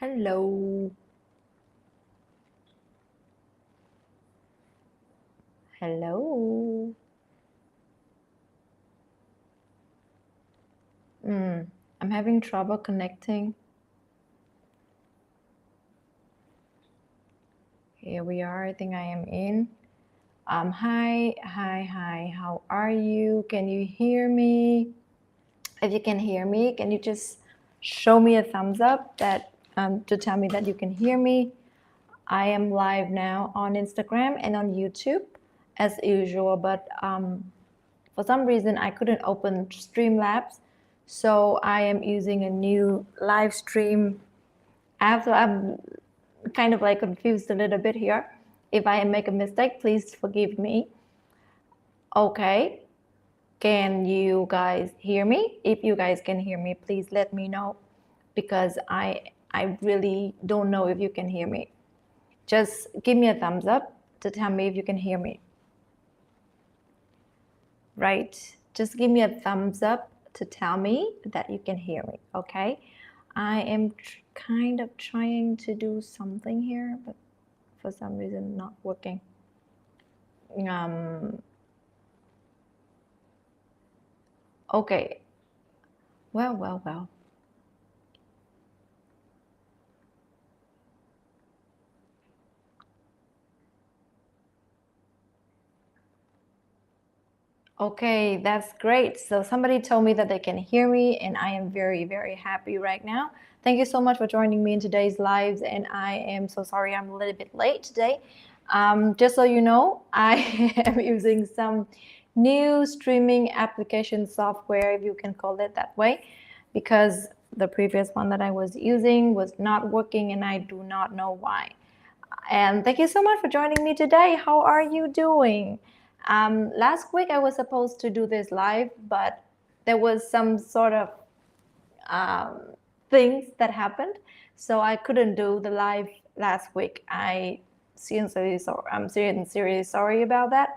Hello. Hello. I'm having trouble connecting. Here we are. I think I am in. Hi. How are you? Can you hear me? If you can hear me, can you just show me a thumbs up that to tell me that you can hear me? I am live now on Instagram and on YouTube as usual, but for some reason I couldn't open Streamlabs, so I am using a new live stream app. So I'm kind of like confused a little bit here. If I make a mistake, please forgive me. Okay, can you guys hear me? If you guys can hear me, please let me know, because I really don't know if you can hear me. Just give me a thumbs up to tell me if you can hear me. Right? Just give me a thumbs up to tell me that you can hear me, okay? I am kind of trying to do something here, but for some reason not working. Okay. Well. Okay, that's great. So somebody told me that they can hear me, and I am very, very happy right now. Thank you so much for joining me in today's lives, and I am so sorry I'm a little bit late today. Just so you know, I am using some new streaming application software, if you can call it that way, because the previous one that I was using was not working, and I do not know why. And thank you so much for joining me today. How are you doing? Last week I was supposed to do this live, but there was some sort of things that happened, so I couldn't do the live last week. I'm sincerely sorry about that.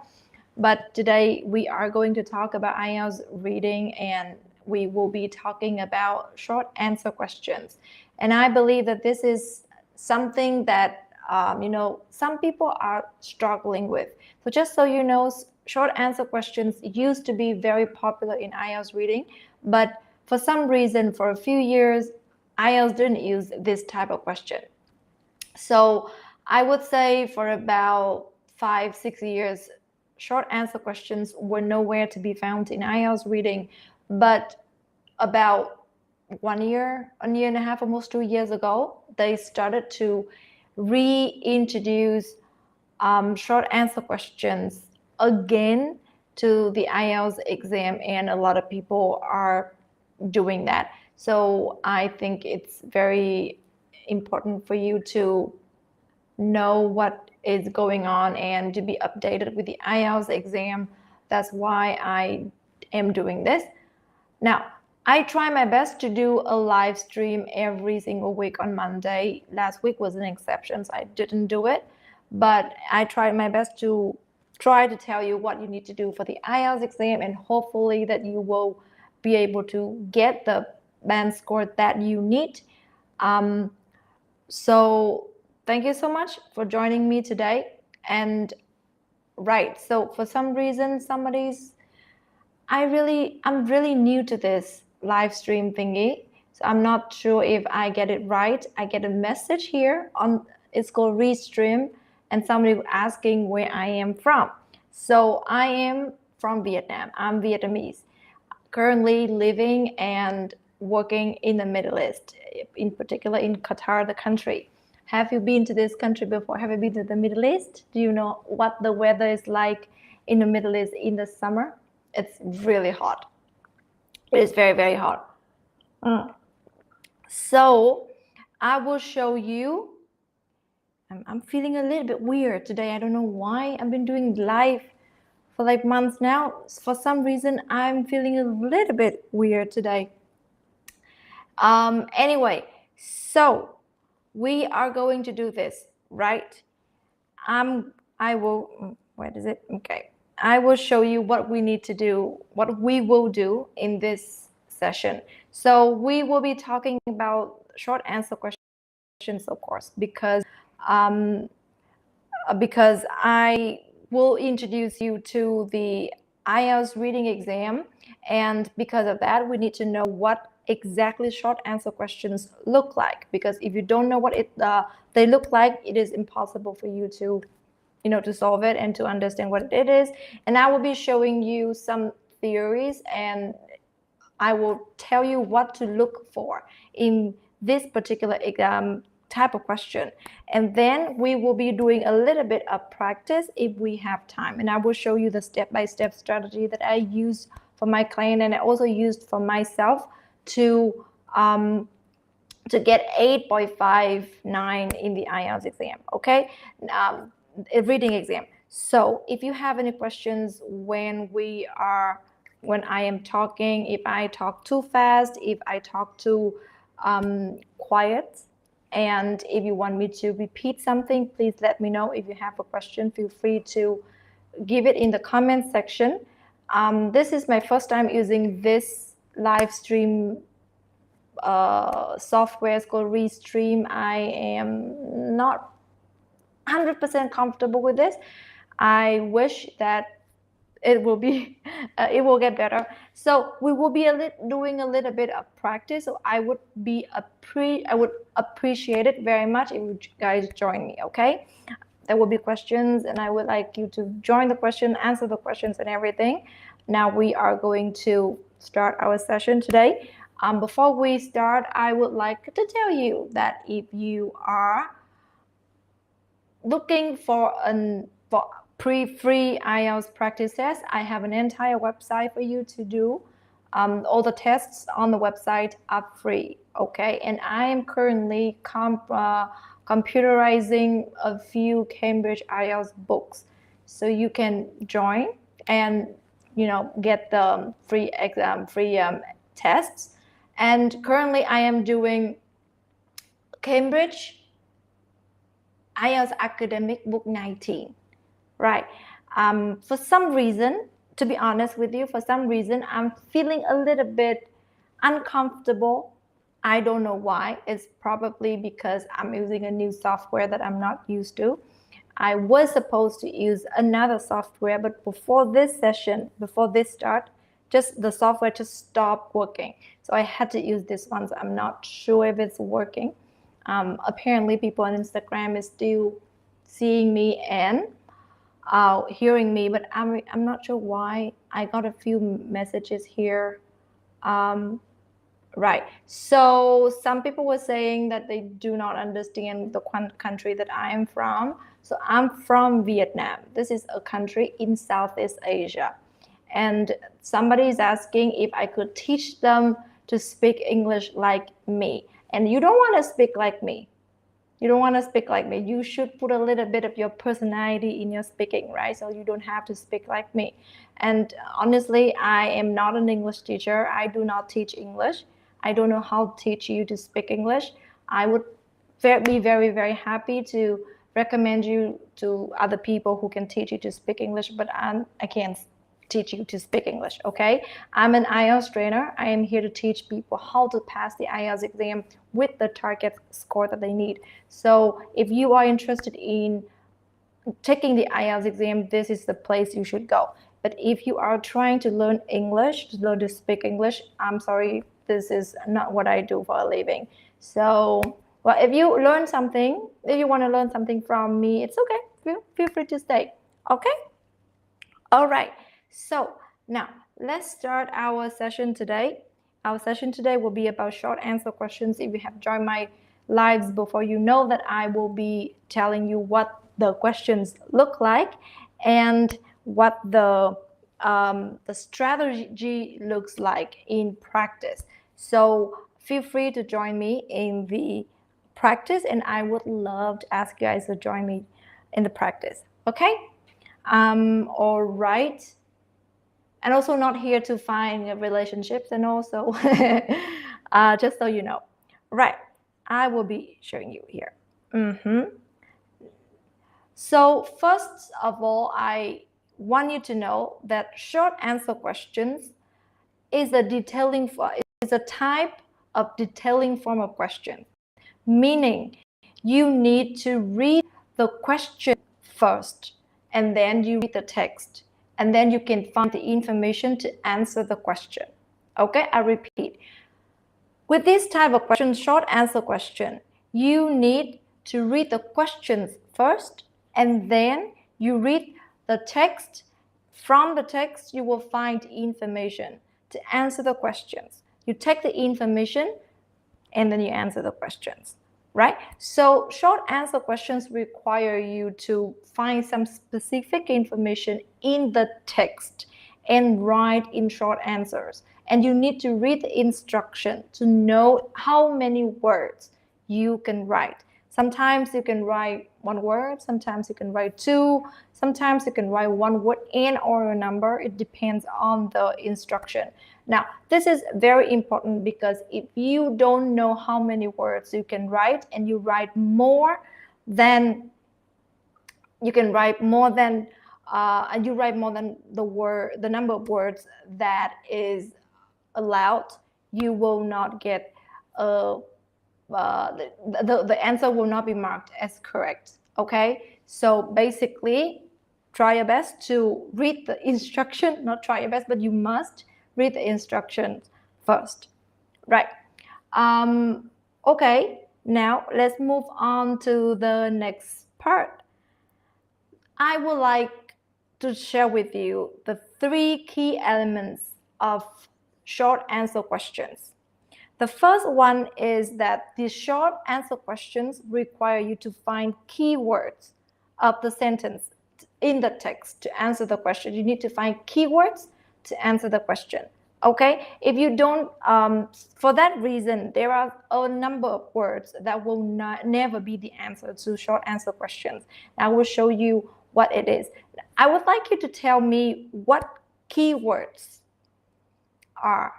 But today we are going to talk about IELTS reading, and we will be talking about short answer questions. And I believe that this is something that some people are struggling with. So just so you know, short answer questions used to be very popular in IELTS reading, but for some reason, for a few years, IELTS didn't use this type of question. So I would say for about 5-6 years, short answer questions were nowhere to be found in IELTS reading. But about 1 year, a year and a half, almost 2 years ago, they started to reintroduce short answer questions again to the IELTS exam, and a lot of people are doing that. So I think it's very important for you to know what is going on and to be updated with the IELTS exam. That's why I am doing this. Now, I try my best to do a live stream every single week on Monday. Last week was an exception, so I didn't do it. But I tried my best to try to tell you what you need to do for the IELTS exam, and hopefully that you will be able to get the band score that you need. So thank you so much for joining me today. And right, so for some reason, I'm really new to this live stream thingy, so I'm not sure if I get it right. I get a message here on, it's called Restream, and somebody asking where I am from. So I am from Vietnam. I'm Vietnamese, currently living and working in the Middle East, in particular in Qatar, the country. Have you been to this country before? Have you been to the Middle East? Do you know what the weather is like in the Middle East in the summer? It's really hot. It is very, very hot. So I will show you. I'm feeling a little bit weird today. I don't know why. I've been doing live for like months now. For some reason, I'm feeling a little bit weird today. Anyway, so we are going to do this, right? I will, where is it? Okay. I will show you what we need to do, what we will do in this session. So we will be talking about short answer questions. questions, of course, because I will introduce you to the IELTS reading exam, and because of that, we need to know what exactly short answer questions look like. Because if you don't know what they look like, it is impossible for you to to solve it and to understand what it is. And I will be showing you some theories, and I will tell you what to look for in this particular type of question. And then we will be doing a little bit of practice if we have time. And I will show you the step-by-step strategy that I used for my client, and I also used for myself to get 8.59 in the IELTS exam, okay? Reading exam. So if you have any questions when I am talking, if I talk too fast, if I talk too quiet, and if you want me to repeat something, please let me know. If you have a question, feel free to give it in the comment section. This is my first time using this live stream software. It's called Restream. I am not 100% comfortable with this. I wish that it will be it will get better. So we will be doing a little bit of practice. So I would appreciate it very much if you guys join me. Okay, there will be questions, and I would like you to join the question, answer the questions, and everything. Now we are going to start our session today. Before we start, I would like to tell you that if you are looking for free IELTS practice test, I have an entire website for you to do. All the tests on the website are free, okay? And I am currently computerizing a few Cambridge IELTS books, so you can join and get the free tests. And currently I am doing Cambridge IELTS Academic Book 19, right? For some reason, to be honest with you, for some reason, I'm feeling a little bit uncomfortable. I don't know why. It's probably because I'm using a new software that I'm not used to. I was supposed to use another software, but before this start, the software just stopped working. So I had to use this one. So I'm not sure if it's working. Apparently people on Instagram is still seeing me and hearing me, but I'm not sure why. I got a few messages here. Right. So some people were saying that they do not understand the country that I am from. So I'm from Vietnam. This is a country in Southeast Asia. And somebody is asking if I could teach them to speak English like me. And you don't want to speak like me. You don't want to speak like me. You should put a little bit of your personality in your speaking, right? So you don't have to speak like me. And honestly, I am not an English teacher. I do not teach English. I don't know how to teach you to speak English. I would be very, very happy to recommend you to other people who can teach you to speak English, but I can't teach you to speak English, okay? I'm an IELTS trainer. I am here to teach people how to pass the IELTS exam with the target score that they need. So if you are interested in taking the IELTS exam, this is the place you should go. But if you are trying to learn English, to learn to speak English, I'm sorry, this is not what I do for a living. So, well, if you want to learn something from me, it's okay. Feel free to stay, okay? All right. So now let's start our session today. Our session today will be about short answer questions. If you have joined my lives before, you know that I will be telling you what the questions look like and what the strategy looks like in practice. So feel free to join me in the practice, and I would love to ask you guys to join me in the practice. Okay? All right. And also not here to find relationships, and also just so you know. Right, I will be showing you here. So first of all, I want you to know that short answer questions is a type of detailing form of question, meaning you need to read the question first, and then you read the text, and then you can find the information to answer the question. Okay, I repeat. With this type of question, short answer question, you need to read the questions first, and then you read the text. From the text, you will find information to answer the questions. You take the information, and then you answer the questions, right? So short answer questions require you to find some specific information in the text and write in short answers. And you need to read the instruction to know how many words you can write. Sometimes you can write one word, sometimes you can write two, sometimes you can write one word and or a number. It depends on the instruction. Now, this is very important because if you don't know how many words you can write and you write more than you can write more than and you write more than the number of words that is allowed, you will not get the answer will not be marked as correct. Okay, so basically try your best to read the instruction, not try your best, but you must read the instructions first, right? Okay, now let's move on to the next part. I would like to share with you the 3 key elements of short answer questions. The first one is that the short answer questions require you to find keywords of the sentence in the text to answer the question. You need to find keywords to answer the question. Okay, if you don't, for that reason, there are a number of words that will never be the answer to short answer questions. I will show you what it is. I would like you to tell me what keywords are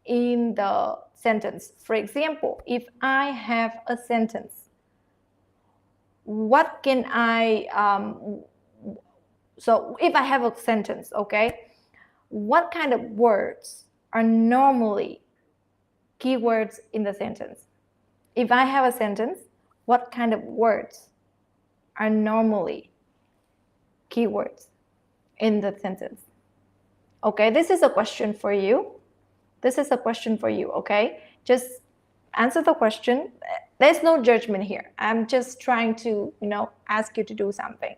in the sentence. For example, if I have a sentence, what can so if I have a sentence, okay, what kind of words are normally keywords in the sentence? If I have a sentence, what kind of words are normally keywords in the sentence? Okay, this is a question for you. This is a question for you, okay? Just answer the question. There's no judgment here. I'm just trying to, ask you to do something,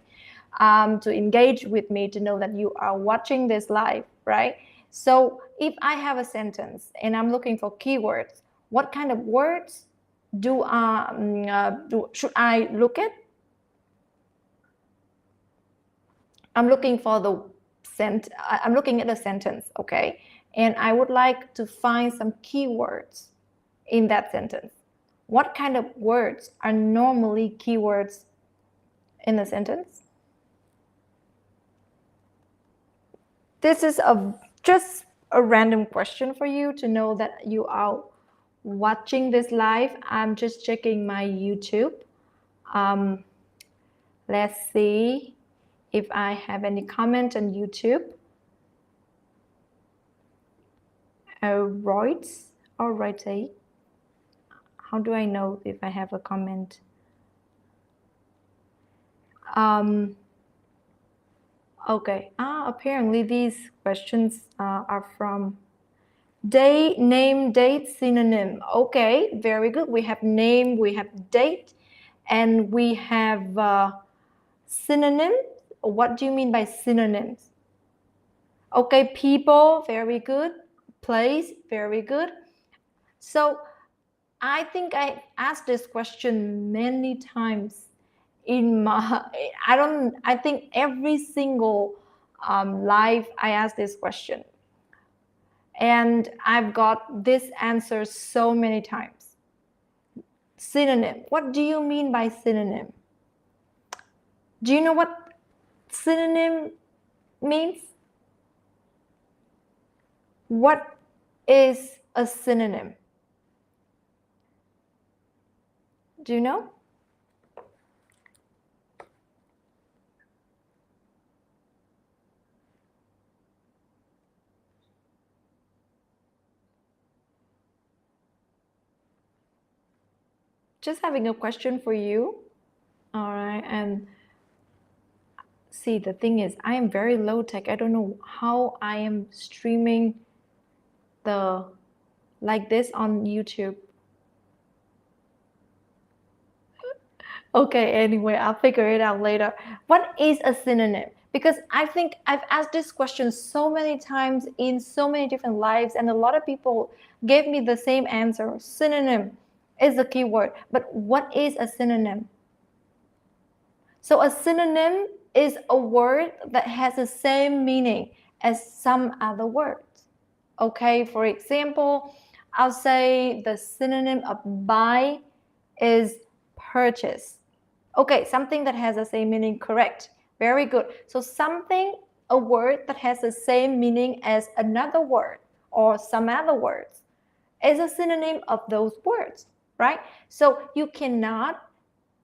to engage with me, to know that you are watching this live, right? So if I have a sentence and I'm looking for keywords, what kind of words should I look at? I'm looking for I'm looking at a sentence, okay? And I would like to find some keywords in that sentence. What kind of words are normally keywords in the sentence? This is just a random question for you to know that you are watching this live. I'm just checking my YouTube. Let's see if I have any comment on YouTube. Right or right? How do I know if I have a comment? Okay. Apparently these questions are from date, name, date, synonym. Okay, very good. We have name, we have date, and we have synonym. What do you mean by synonyms? Okay, people, very good. Place, very good. So I think I asked this question many times in my, I think every single live I ask this question. And I've got this answer so many times. Synonym. What do you mean by synonym? Do you know what synonym means? What is a synonym? Do you know? just having a question for you. All right, and see, the thing is, I am very low tech. I don't know how I am streaming like this on YouTube. Okay, anyway, I'll figure it out later. What is a synonym? Because I think I've asked this question so many times in so many different lives, and a lot of people gave me the same answer. Synonym is the keyword. But what is a synonym? So a synonym is a word that has the same meaning as some other words. Okay, for example, I'll say the synonym of buy is purchase. Okay, something that has the same meaning, correct. Very good. So something, a word that has the same meaning as another word or some other words is a synonym of those words, right? So you cannot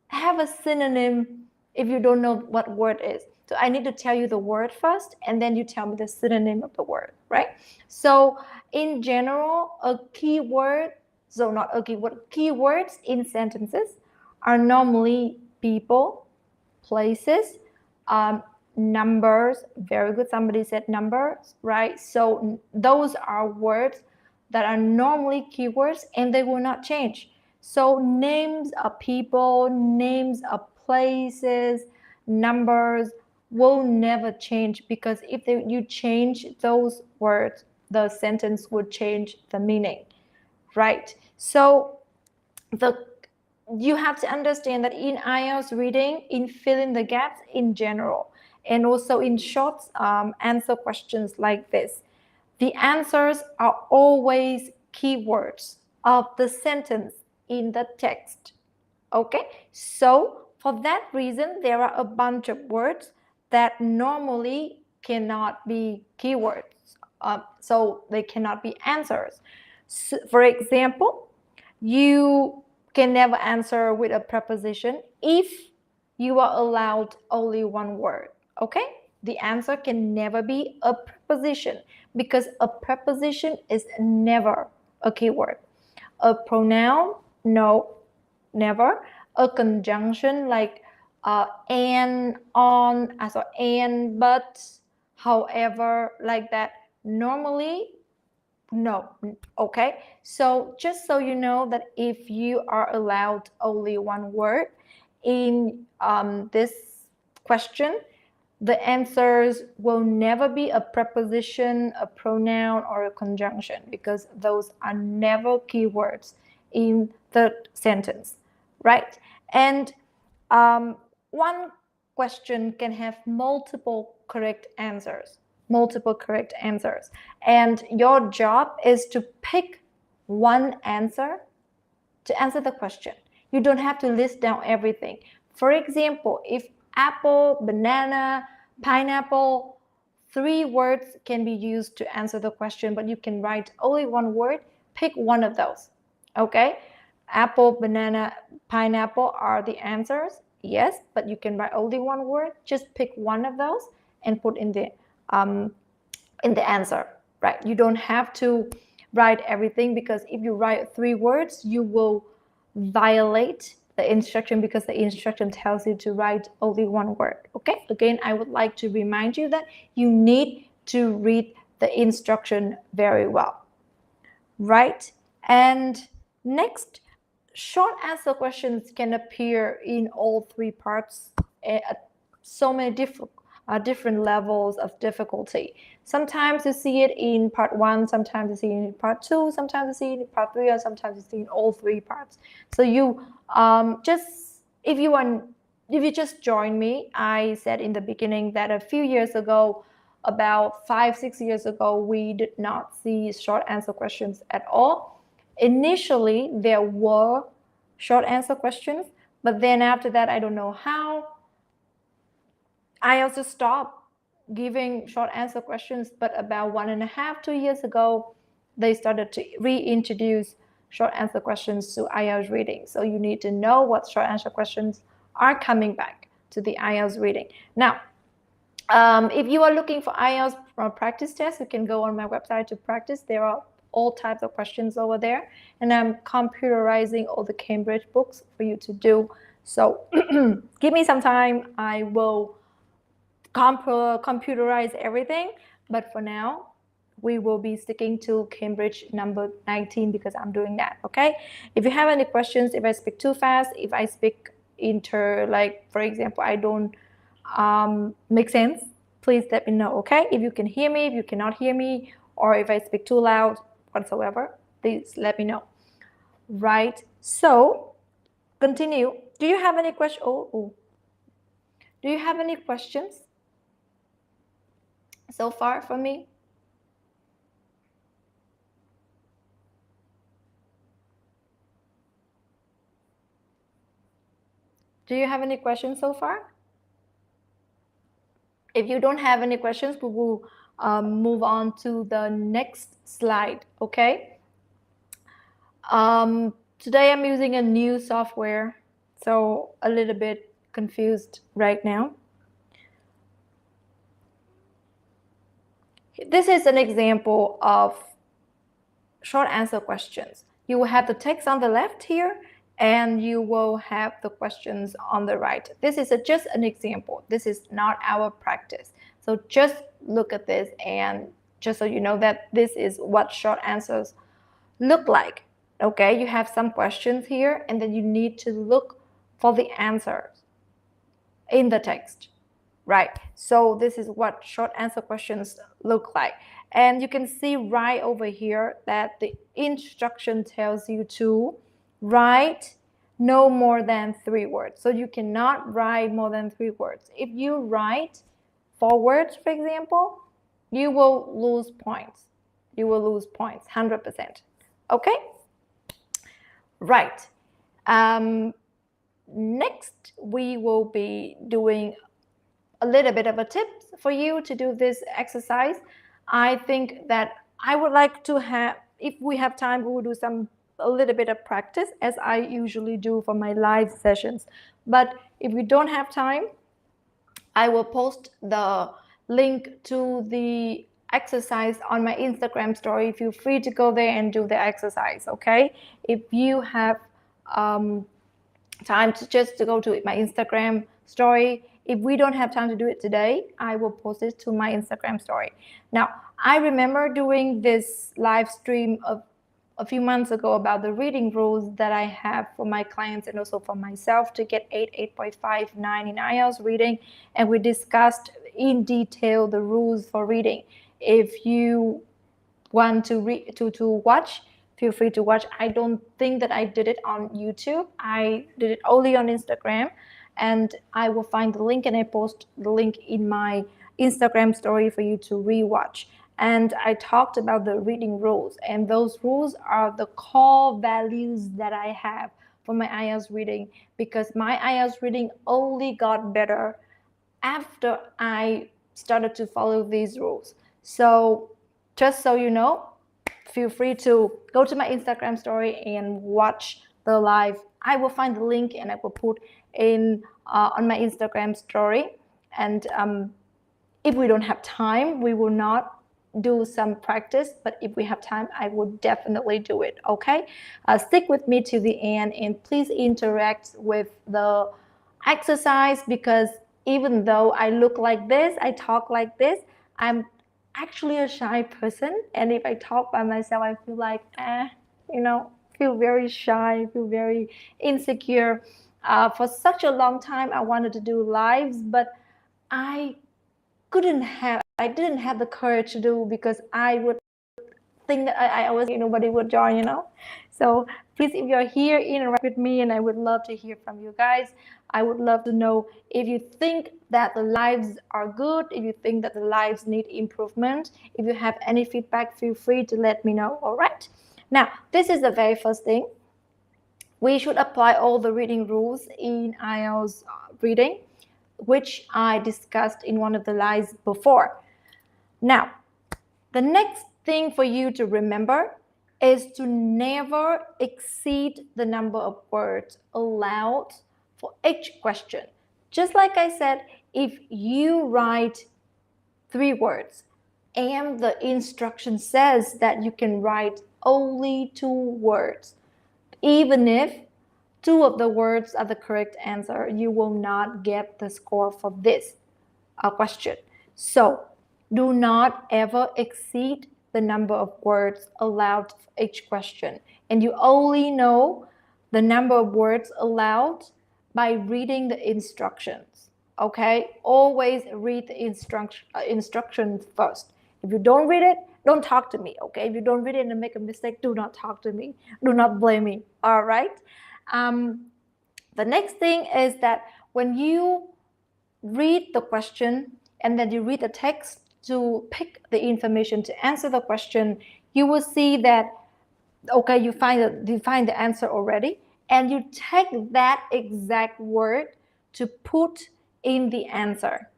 have a synonym if you don't know what word is. So I need to tell you the word first, and then you tell me the synonym of the word, right? So in general, a keyword, so not a keyword, keywords in sentences are normally people, places, numbers. Very good, somebody said numbers, right? So those are words that are normally keywords and they will not change. So names of people, names of places, numbers will never change, because if you change those words, the sentence would change the meaning, right? So you have to understand that in IELTS reading, in filling the gaps in general, and also in short answer questions like this, the answers are always keywords of the sentence in the text. Okay, so for that reason, there are a bunch of words that normally cannot be keywords, so they cannot be answers. So, for example, you can never answer with a preposition if you are allowed only one word. Okay, the answer can never be a preposition, because a preposition is never a keyword. A pronoun, no, never. A conjunction like and, on, so and, but, however, like that, normally, no. Okay, so just so you know that if you are allowed only one word in this question, the answers will never be a preposition, a pronoun, or a conjunction, because those are never keywords in the sentence, right? And one question can have multiple correct answers, and your job is to pick one answer to answer the question. You don't have to list down everything. For example, if apple, banana, pineapple, 3 words can be used to answer the question, but you can write only one word, pick one of those. Okay? Apple, banana, pineapple are the answers. Yes, but you can write only one word. Just pick one of those and put in the answer, right? You don't have to write everything, because if you write 3 words, you will violate the instruction, because the instruction tells you to write only one word. Okay, again, I would like to remind you that you need to read the instruction very well, right? And next, short answer questions can appear in all 3 parts at so many different levels of difficulty. Sometimes you see it in part 1, sometimes you see it in part 2, sometimes you see it in part 3, or sometimes you see it in all 3 parts. So you if you just joined me, I said in the beginning that a few years ago, about 5-6 years ago, we did not see short answer questions at all. Initially, there were short answer questions, but then after that, I don't know how, I also stopped giving short answer questions. But about 1.5-2 years ago, they started to reintroduce short answer questions to IELTS reading. So you need to know what short answer questions are coming back to the IELTS reading. Now, if you are looking for IELTS practice tests, you can go on my website to practice. There are all types of questions over there, and I'm computerizing all the Cambridge books for you to do. So give me some time. I will computerize everything, but for now we will be sticking to Cambridge number 19 because I'm doing that. Okay, if you have any questions, if I speak too fast, if I speak like for example I don't make sense, please let me know. Okay, if you can hear me, if you cannot hear me, or if I speak too loud whatsoever, please let me know. Right, so continue. Do you have any questions? Do you have any questions so far from me? Do you have any questions so far? If you don't have any questions, we will move on to the next slide, okay? Today I'm using a new software, so a little bit confused right now. This is an example of short answer questions. You will have the text on the left here, and you will have the questions on the right. This is just an example. This is not our practice. So just look at this, and just so you know that this is what short answers look like. Okay, you have some questions here, and then you need to look for the answers in the text. Right, so this is what short answer questions look like. And you can see right over here that the instruction tells you to write no more than 3 words. So you cannot write more than 3 words. If you write 4 words, for example, you will lose points. You will lose points, 100%. Okay? Right. Next, we will be doing a little bit of a tip for you to do this exercise. I think that I would like to have, if we have time, we will do a little bit of practice as I usually do for my live sessions. But if we don't have time, I will post the link to the exercise on my Instagram story. Feel free to go there and do the exercise, okay? If you have time to go to my Instagram story. If we don't have time to do it today, I will post it to my Instagram story. Now, I remember doing this live stream a few months ago about the reading rules that I have for my clients and also for myself to get 8.5, 9 in IELTS reading. And we discussed in detail the rules for reading. If you want to watch, feel free to watch. I don't think that I did it on YouTube. I did it only on Instagram, and I will find the link and I post the link in my Instagram story for you to rewatch. And I talked about the reading rules, and those rules are the core values that I have for my IELTS reading, because my IELTS reading only got better after I started to follow these rules. So just so you know, feel free to go to my Instagram story and watch the live. I will find the link and I will put in on my Instagram story. And if we don't have time, we will not do some practice, but if we have time, I will definitely do it. Okay, stick with me to the end, and please interact with the exercise, because even though I look like this, I talk like this, I'm actually a shy person, and if I talk by myself, I feel like feel very shy, feel very insecure. For such a long time I wanted to do lives, but I didn't have the courage to do, because I would think that I was nobody would join. So please, if you're here, interact with me, and I would love to hear from you guys. I would love to know if you think that the lives are good, if you think that the lives need improvement. If you have any feedback, feel free to let me know. All right, now this is the very first thing. We should apply all the reading rules in IELTS reading, which I discussed in one of the lives before. Now, the next thing for you to remember is to never exceed the number of words allowed for each question. Just like I said, if you write 3 words, and the instruction says that you can write only 2 words. Even if 2 of the words are the correct answer, you will not get the score for this question. So do not ever exceed the number of words allowed for each question. And you only know the number of words allowed by reading the instructions. Okay? Always read the instructions first. If you don't read it, don't talk to me. Okay? If you don't read it and make a mistake, do not talk to me. Do not blame me. All right? The next thing is that when you read the question and then you read the text to pick the information to answer the question, you will see that, okay, you find the answer already, and you take that exact word to put in the answer.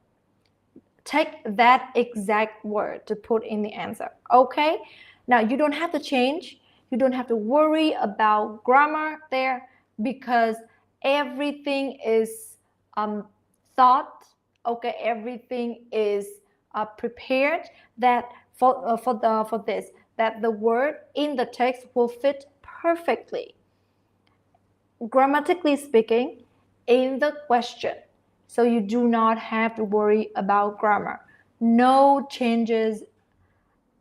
Take that exact word to put in the answer. Okay? Now you don't have to change. You don't have to worry about grammar there, because everything is thought. Okay, everything is prepared that for this, that the word in the text will fit perfectly, grammatically speaking, in the question. So you do not have to worry about grammar. No changes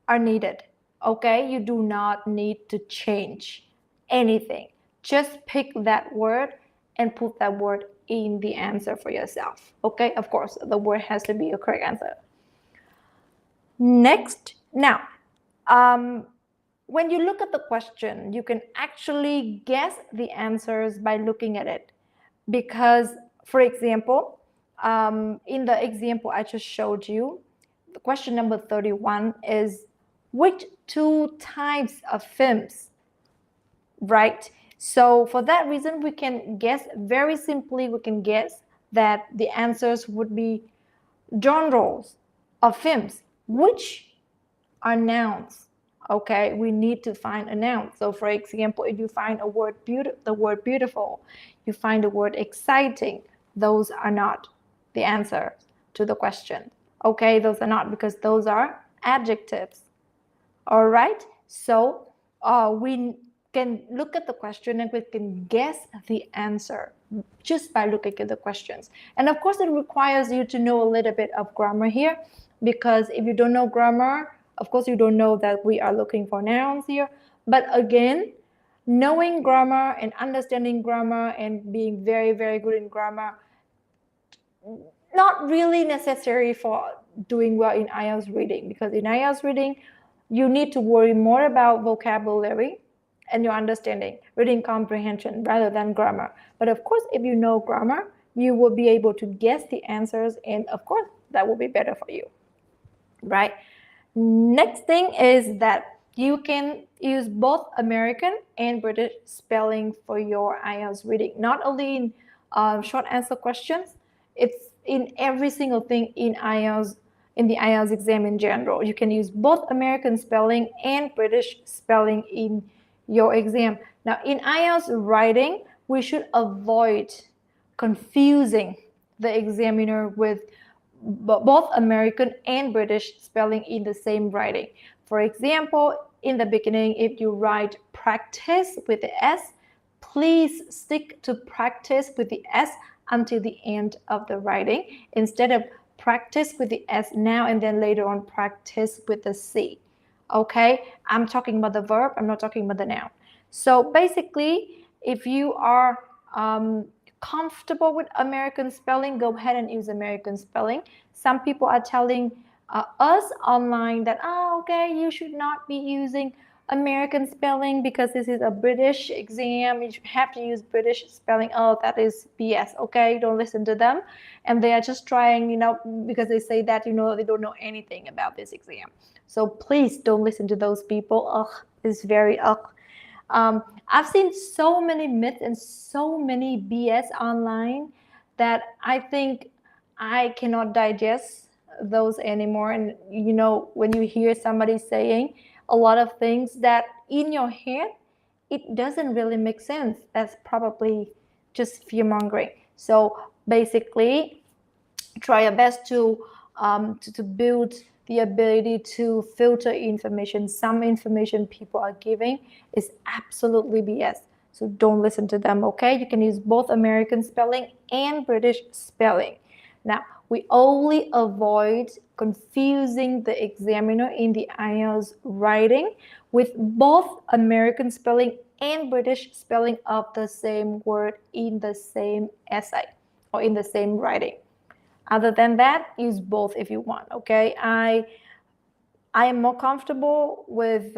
are needed. Okay, you do not need to change anything. Just pick that word and put that word in the answer for yourself. Okay, of course, the word has to be a correct answer. Next, now, when you look at the question, you can actually guess the answers by looking at it. Because, for example, in the example I just showed you, the question number 31 is, which 2 types of films, right? So for that reason, we can guess very simply, we can guess that the answers would be genres of films, which are nouns. Okay, we need to find a noun. So for example, if you find a word the word beautiful, you find the word exciting, those are not the answer to the question. Okay, those are not, because those are adjectives. All right, so we can look at the question and we can guess the answer just by looking at the questions. And of course, it requires you to know a little bit of grammar here, because if you don't know grammar, of course, you don't know that we are looking for nouns here. But again, knowing grammar and understanding grammar and being very, very good in grammar, not really necessary for doing well in IELTS reading, because in IELTS reading, you need to worry more about vocabulary and your understanding, reading comprehension, rather than grammar. But of course, if you know grammar, you will be able to guess the answers, and of course, that will be better for you, right? Next thing is that you can use both American and British spelling for your IELTS reading. Not only in short answer questions, it's in every single thing in IELTS, in the IELTS exam in general. You can use both American spelling and British spelling in your exam. Now, in IELTS writing, we should avoid confusing the examiner with both American and British spelling in the same writing. For example, in the beginning, if you write practice with the S, please stick to practice with the S until the end of the writing, instead of practice with the S now and then later on practice with the C. Okay, I'm talking about the verb, I'm not talking about the noun. So basically, if you are comfortable with American spelling, go ahead and use American spelling. Some people are telling us online that, okay, you should not be using American spelling because this is a British exam, you have to use British spelling. Oh, that is BS. Okay, don't listen to them. And they are just trying, because they say that, they don't know anything about this exam. So please don't listen to those people. Ugh, it's very ugh. I've seen so many myths and so many BS online that I think I cannot digest those anymore. And when you hear somebody saying a lot of things that in your head, it doesn't really make sense, that's probably just fear-mongering. So basically, try your best to build the ability to filter information. Some information people are giving is absolutely BS. So don't listen to them, okay? You can use both American spelling and British spelling. Now, we only avoid confusing the examiner in the IELTS writing with both American spelling and British spelling of the same word in the same essay or in the same writing. Other than that, use both if you want, okay? I am more comfortable with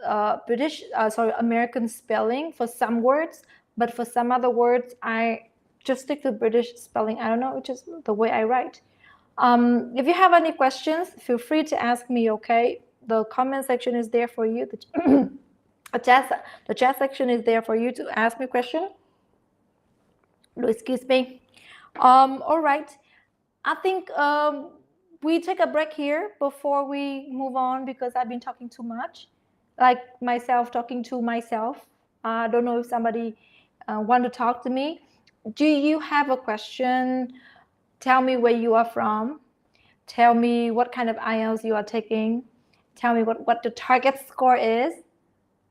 American spelling for some words, but for some other words, I just stick to British spelling. I don't know, it's just the way I write. If you have any questions, feel free to ask me, okay? The comment section is there for you. The chat section is there for you to ask me a question. Excuse me. All right. I think we take a break here before we move on because I've been talking too much, like myself talking to myself. I don't know if somebody want to talk to me. Do you have a question? Tell me where you are from. Tell me what kind of IELTS you are taking. Tell me what the target score is.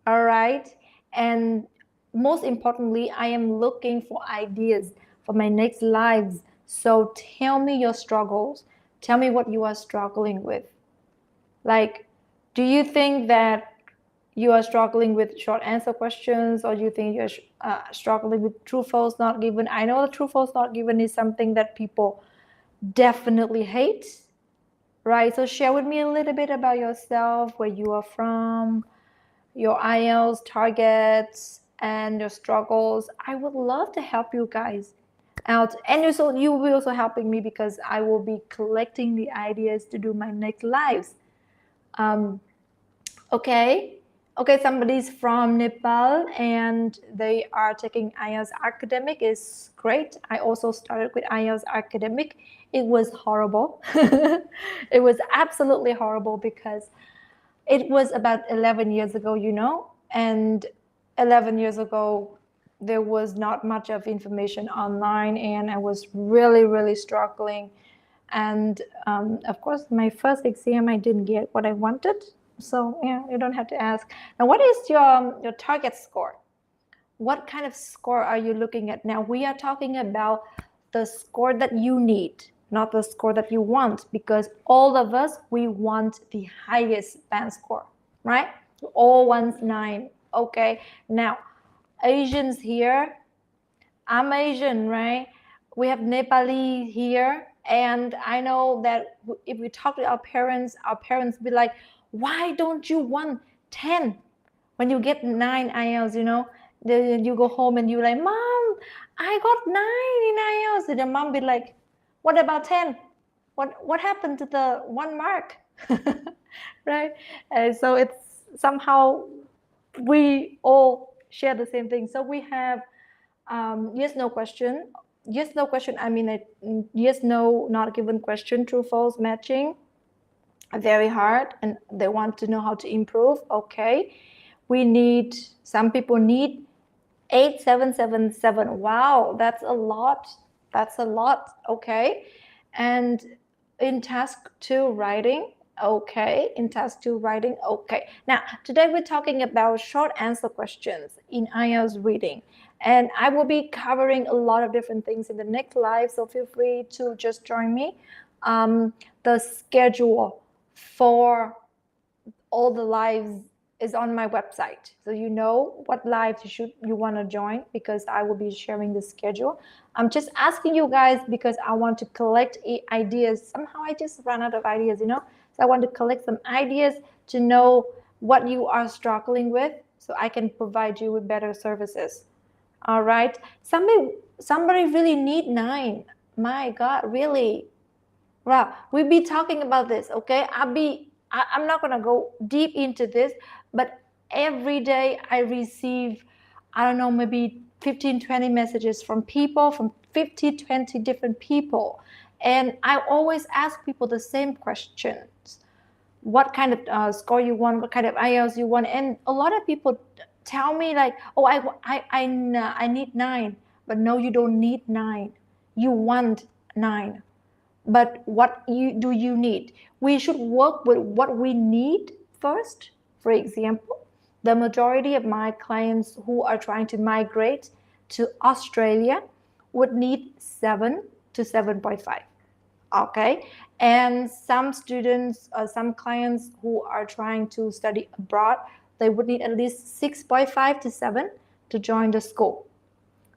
All right. And most importantly, I am looking for ideas for my next lives. So tell me your struggles. Tell me what you are struggling with. Like, do you think that you are struggling with short answer questions, or do you think you're struggling with true false not given? I know the true false not given is something that people definitely hate, right? So share with me a little bit about yourself, where you are from, your IELTS targets, and your struggles. I would love to help you guys out, and you will be also helping me because I will be collecting the ideas to do my next lives. Okay, somebody's from Nepal and they are taking IELTS Academic. Is great. I also started with IELTS Academic. It was horrible. It was absolutely horrible because it was about 11 years ago, and 11 years ago, there was not much of information online, and I was really, really struggling. And of course, my first exam, I didn't get what I wanted. So yeah, you don't have to ask. Now, what is your target score? What kind of score are you looking at? Now, we are talking about the score that you need, not the score that you want, because all of us, we want the highest band score, right? All want 9. Okay, now Asians here, I'm Asian, right? We have Nepali here, and I know that if we talk to our parents be like, why don't you want 10 when you get 9 IELTS, then you go home and you're like, Mom, I got 9 in IELTS. And your mom be like, what about 10? What happened to the 1 mark? Right? So it's somehow we all share the same thing. So we have yes, no question. Yes, no question. I mean, yes, no, not given question, true, false, matching. Very hard, and they want to know how to improve. Okay. Some people need 8777. Wow, that's a lot. Okay. And in task 2 writing, okay. In task 2 writing, okay. Now, today we're talking about short answer questions in IELTS reading. And I will be covering a lot of different things in the next live, so feel free to just join me. The schedule for all the lives is on my website, so you know what lives you want to join, because I will be sharing the schedule. I'm just asking you guys because I want to collect ideas. Somehow I just run out of ideas, so I want to collect some ideas to know what you are struggling with, so I can provide you with better services. All right, somebody really need 9. My God, really? Wow, we'll be talking about this, okay? I'm not gonna go deep into this, but every day I receive, I don't know, maybe 15, 20 messages from people, from 50, 20 different people. And I always ask people the same questions. What kind of score you want? What kind of IELTS you want? And a lot of people tell me like, oh, I need 9. But no, you don't need 9. You want 9. but what do you need? We should work with what we need first. For example, the majority of my clients who are trying to migrate to Australia would need 7 to 7.5. Okay, and some students, some clients who are trying to study abroad, they would need at least 6.5 to 7 to join the school.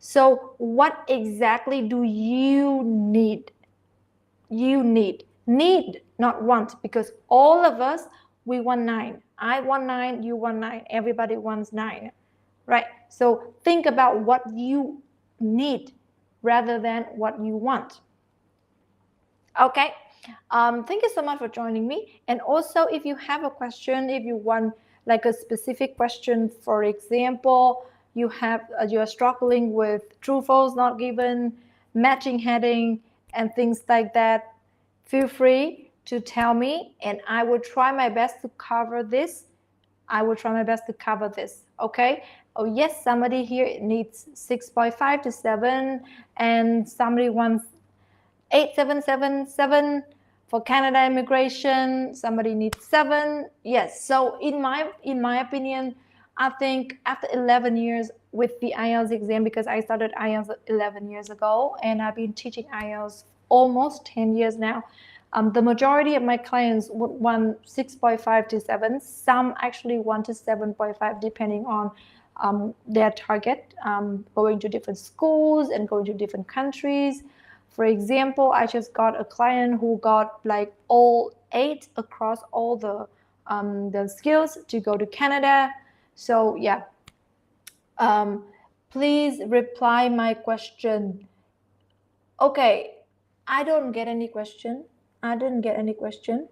So what exactly do you need? You need, not want, because all of us, we want 9. I want 9, you want 9, everybody wants 9, right? So think about what you need rather than what you want. Okay, thank you so much for joining me. And also, if you have a question, if you want like a specific question, for example, you are struggling with true false not given, matching heading, and things like that, feel free to tell me, and I will try my best to cover this. Okay. Oh yes, somebody here needs 6.5 to 7, and somebody wants 8777 for Canada immigration. Somebody needs 7. Yes. So in my opinion, I think after 11 years with the IELTS exam, because I started IELTS 11 years ago and I've been teaching IELTS almost 10 years now, the majority of my clients would want 6.5 to 7. Some actually want to 7.5 depending on their target, going to different schools and going to different countries. For example, I just got a client who got like all 8 across all the skills to go to Canada. So yeah, please reply my question. Okay, I don't get any question. I didn't get any question.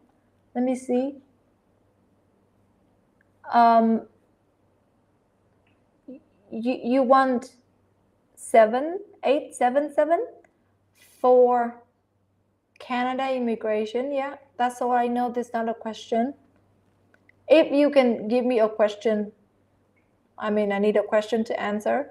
Let me see. You want 7877 for Canada immigration? Yeah, that's all I know. There's not a question. If you can give me a question, I mean, I need a question to answer.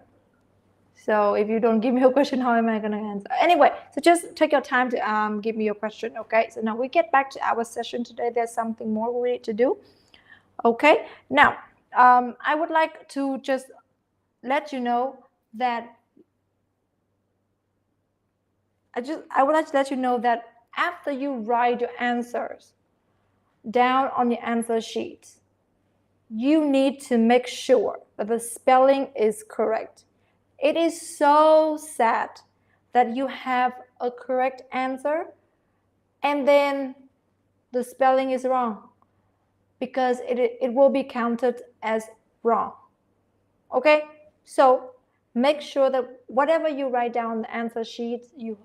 So if you don't give me a question, how am I going to answer? Anyway, so just take your time to give me your question, okay? So now we get back to our session today. There's something more we need to do. Okay, now I would like to just let you know that I would like to let you know that after you write your answers down on your answer sheet, you need to make sure that the spelling is correct. It is so sad that you have a correct answer and then the spelling is wrong, because it will be counted as wrong. Okay, so make sure that whatever you write down on the answer sheet, you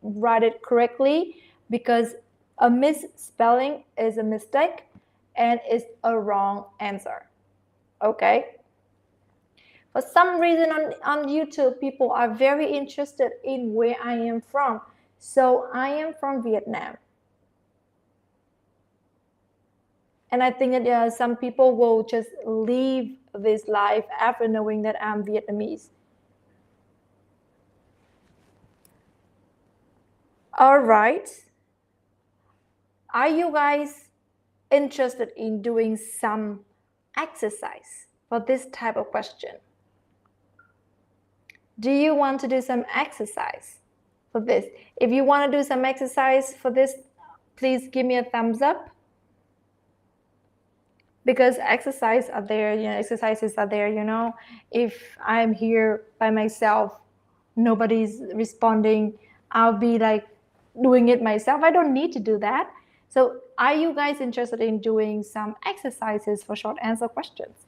write it correctly, because a misspelling is a mistake and is a wrong answer. Okay. For some reason on YouTube, people are very interested in where I am from. So I am from Vietnam. And I think that some people will just leave this life after knowing that I'm Vietnamese. All right. Are you guys interested in doing some exercise for this type of question? Do you want to do some exercise for this? If you want to do some exercise for this, please give me a thumbs up. Because exercises are there, you know. If I'm here by myself, nobody's responding, I'll be like doing it myself. I don't need to do that. So are you guys interested in doing some exercises for short answer questions?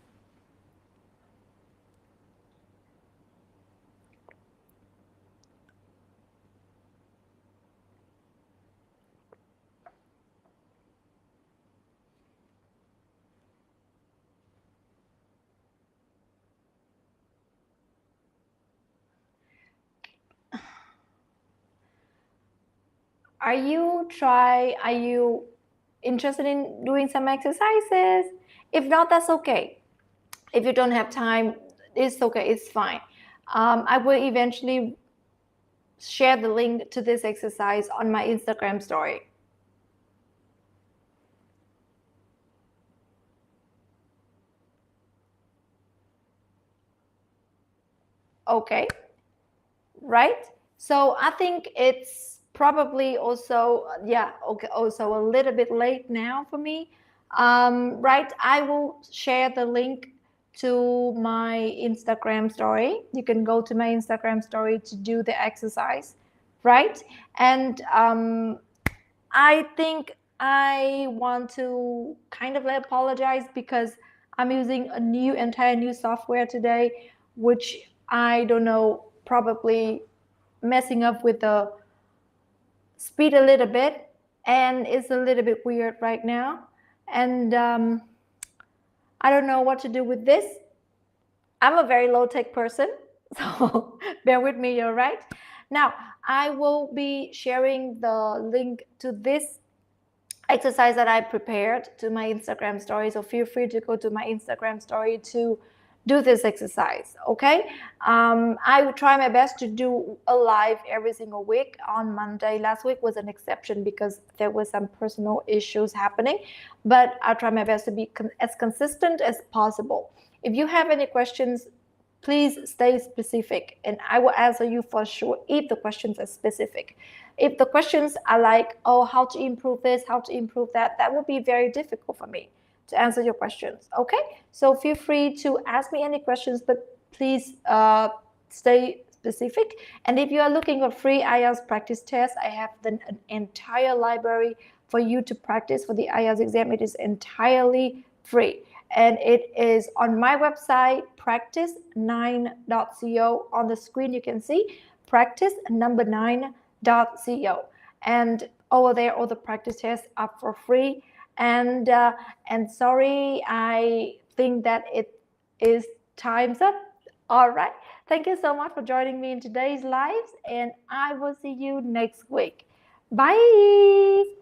Are you interested in doing some exercises? If not, that's okay. If you don't have time, it's okay, it's fine. I will eventually share the link to this exercise on my Instagram story. Okay, right? So I think it's probably also, yeah, okay, also a little bit late now for me. Right, I will share the link to my Instagram story. You can go to my Instagram story to do the exercise, right? And I think I want to kind of apologize because I'm using a entire new software today, which I don't know, probably messing up with the speed a little bit, and it's a little bit weird right now. And I don't know what to do with this. I'm a very low tech person, so bear with me, all right? Now, I will be sharing the link to this exercise that I prepared to my Instagram story. So feel free to go to my Instagram story to do this exercise, okay? I will try my best to do a live every single week on Monday. Last week was an exception because there were some personal issues happening, but I'll try my best to be as consistent as possible. If you have any questions, please stay specific and I will answer you for sure if the questions are specific. If the questions are like, oh, how to improve this, how to improve that, that would be very difficult for me to answer your questions, okay? So feel free to ask me any questions, but please stay specific. And if you are looking for free IELTS practice tests, I have an entire library for you to practice for the IELTS exam. It is entirely free. And it is on my website, practice9.co. On the screen, you can see practice9.co. And over there, all the practice tests are for free. And sorry, I think that it is time's up. All right. Thank you so much for joining me in today's live, and I will see you next week. Bye.